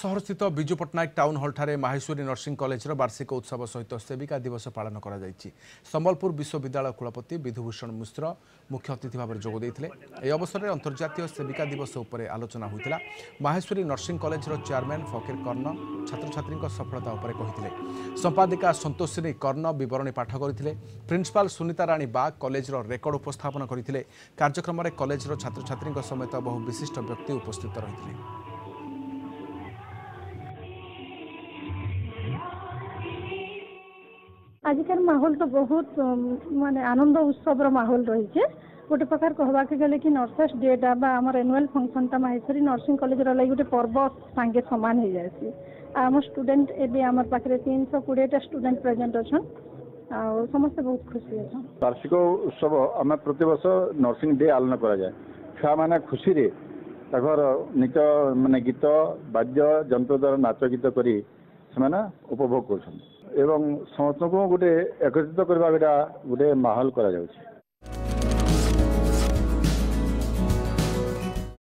सहरस्थित Biju Patnaik town hall ठारे Maheshwari nursing college वार्षिक उत्सव सहित सेविका दिवस पालन करा जायछि। संबलपुर विश्वविद्यालय कुलपति विधुभूषण मिश्र मुख्य अतिथि भाव जोग देथिले। एही अवसर में अंतर्जातीय सेविका दिवस उपरे आलोचना होइतिला। माहेश्वरी नर्सिंग कॉलेज चेयरमैन फकीर कर्ण छात्र छात्री सफलता उपरे कहिथिले। संपादिका संतोषिनी कर्ण विवरणी पाठ करथिले। प्रिंसिपाल सुनीता राणी बाग कॉलेज रेकर्ड उपस्थापन करथिले। कार्यक्रम में कॉलेज छात्र छात्री समेत बहु विशिष्ट व्यक्ति उपस्थित रहिथिले। आजिकार माहौल तो बहुत माने आनंद उत्सव माहौल रही है। गोटे प्रकार कहवा के गले कि नर्सेस डेटा आमर एनुअल फंक्शन टा माहेश्वरी नर्सिंग कॉलेज लगी गोटे पर्व सांगे सामान हो जाए। आम स्टूडेंट एबे आमर पाखे 320 स्टूडेंट प्रेजेंट अच्छा समस्त बहुत खुशी अच्छा। वार्षिक उत्सव आम प्रति वर्ष नर्सिंग डे आलोचना करा जाए। छुआ मैंने खुशी रे निज माने गीत बाद्य जंत्र द्वारा नाच गीत करी उपभोग कर समस्त को गोटे एकत्रित करवा गोटे माहौल करा जाउछि।